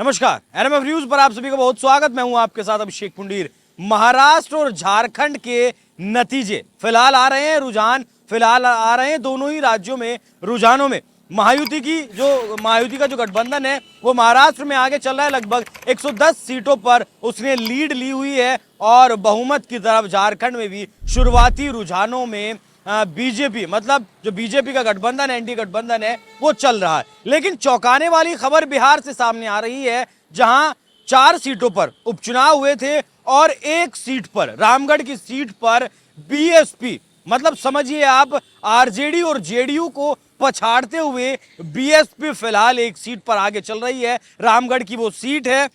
नमस्कार, NMF news पर आप सभी का बहुत स्वागत। मैं हूं आपके साथ अभिषेक पुंडीर। महाराष्ट्र और झारखंड के नतीजे फिलहाल आ रहे हैं, रुझान फिलहाल आ रहे हैं दोनों ही राज्यों में। रुझानों में महायुति का जो गठबंधन है वो महाराष्ट्र में आगे चल रहा है। लगभग 110 सीटों पर उसने लीड ली हुई है और बहुमत की तरफ झारखंड में भी शुरुआती रुझानों में बीजेपी, मतलब जो बीजेपी का गठबंधन है, एनडीए गठबंधन है, वो चल रहा है। लेकिन चौंकाने वाली खबर बिहार से सामने आ रही है, जहां 4 सीटों पर उपचुनाव हुए थे और एक सीट पर, रामगढ़ की सीट पर बीएसपी, मतलब समझिए आप आरजेडी और जेडीयू को पछाड़ते हुए बीएसपी फिलहाल एक सीट पर आगे चल रही है। रामगढ़ की वो सीट है।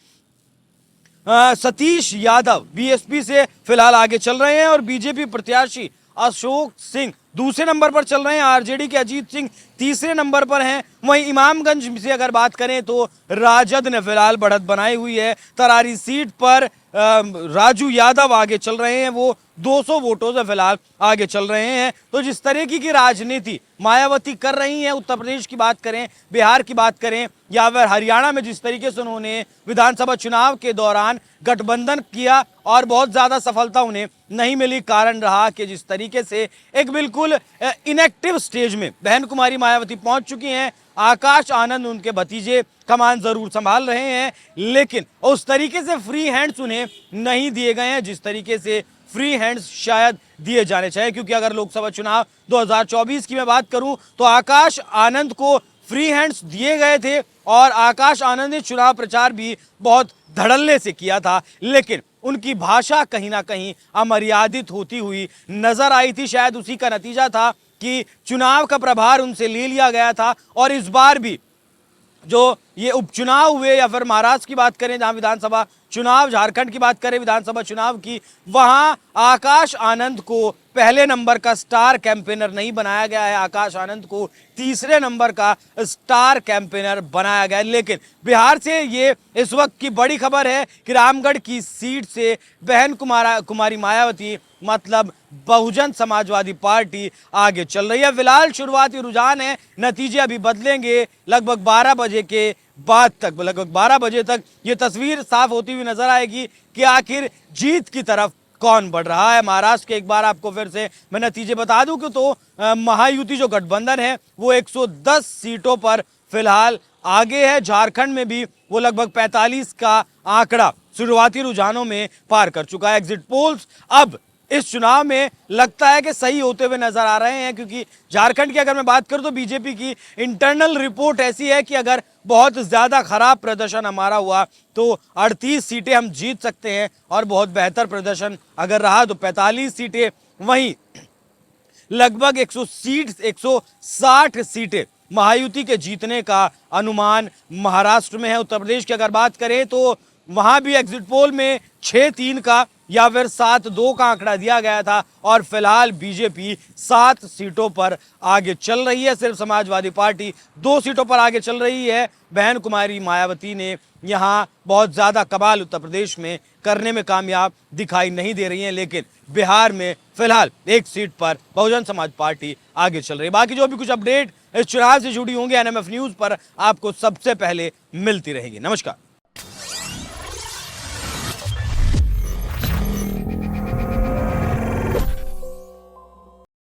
सतीश यादव बीएसपी से फिलहाल आगे चल रहे हैं और बीजेपी प्रत्याशी अशोक सिंह दूसरे नंबर पर चल रहे हैं। आरजेडी के अजीत सिंह तीसरे नंबर पर हैं। वहीं इमामगंज से अगर बात करें तो राजद ने फिलहाल बढ़त बनाई हुई है। तरारी सीट पर राजू यादव आगे चल रहे हैं, वो 200 वोटों से फिलहाल आगे चल रहे हैं। तो जिस तरीके की राजनीति मायावती कर रही हैं, उत्तर प्रदेश की बात करें, बिहार की बात करें या फिर हरियाणा में जिस तरीके से उन्होंने विधानसभा चुनाव के दौरान गठबंधन किया और बहुत ज्यादा सफलता उन्हें नहीं मिली, कारण रहा कि जिस तरीके से एक बिल्कुल इनएक्टिव स्टेज में बहन कुमारी मायावती पहुंच चुकी हैं। आकाश आनंद उनके भतीजे कमान जरूर संभाल रहे हैं, लेकिन उस तरीके से फ्री हैंड्स उन्हें नहीं दिए गए हैं जिस तरीके से फ्री हैंड्स शायद दिए जाने चाहिए। क्योंकि अगर लोकसभा चुनाव 2024 की मैं बात करूं तो आकाश आनंद को फ्री हैंड्स दिए गए थे और आकाश आनंद ने चुनाव प्रचार भी बहुत धड़ल्ले से किया था, लेकिन उनकी भाषा कहीं ना कहीं अमर्यादित होती हुई नजर आई थी। शायद उसी का नतीजा था कि चुनाव का प्रभार उनसे ले लिया गया था। और इस बार भी जो ये उपचुनाव हुए या फिर महाराष्ट्र की बात करें जहां विधानसभा चुनाव, झारखंड की बात करें विधानसभा चुनाव की, वहां आकाश आनंद को पहले नंबर का स्टार कैंपेनर नहीं बनाया गया है। आकाश आनंद को तीसरे नंबर का स्टार कैंपेनर बनाया गया है। लेकिन बिहार से ये इस वक्त की बड़ी खबर है कि रामगढ़ की सीट से बहन कुमारी मायावती, मतलब बहुजन समाजवादी पार्टी आगे चल रही है। फिलहाल शुरुआती रुझान है, नतीजे अभी बदलेंगे। लगभग 12 बजे के बाद तक, लगभग 12 बजे तक ये तस्वीर साफ होती हुई नजर आएगी कि आखिर जीत की तरफ कौन बढ़ रहा है। महाराष्ट्र के एक बार आपको फिर से मैं नतीजे बता दूं कि तो महायुति जो गठबंधन है वो 110 सीटों पर फिलहाल आगे है। झारखंड में भी वो लगभग 45 का आंकड़ा शुरुआती रुझानों में पार कर चुका है। एग्जिट पोल्स अब इस चुनाव में लगता है कि सही होते हुए नजर आ रहे हैं, क्योंकि झारखंड की अगर मैं बात करूं तो बीजेपी की इंटरनल रिपोर्ट ऐसी है कि अगर बहुत ज्यादा खराब प्रदर्शन हमारा हुआ तो 38 सीटें हम जीत सकते हैं और बहुत बेहतर प्रदर्शन अगर रहा तो 45 सीटें। वहीं लगभग 160 सीटें महायुति के जीतने का अनुमान महाराष्ट्र में है। उत्तर प्रदेश की अगर बात करें तो वहां भी एग्जिट पोल में 6-3 का या फिर 7-2 का आंकड़ा दिया गया था और फिलहाल बीजेपी 7 सीटों पर आगे चल रही है। सिर्फ समाजवादी पार्टी 2 सीटों पर आगे चल रही है। बहन कुमारी मायावती ने यहां बहुत ज्यादा कमाल उत्तर प्रदेश में करने में कामयाब दिखाई नहीं दे रही हैं, लेकिन बिहार में फिलहाल एक सीट पर बहुजन समाज पार्टी आगे चल रही है। बाकी जो भी कुछ अपडेट इस चुनाव से जुड़ी होंगे एनएमएफ न्यूज पर आपको सबसे पहले मिलती रहेगी। नमस्कार।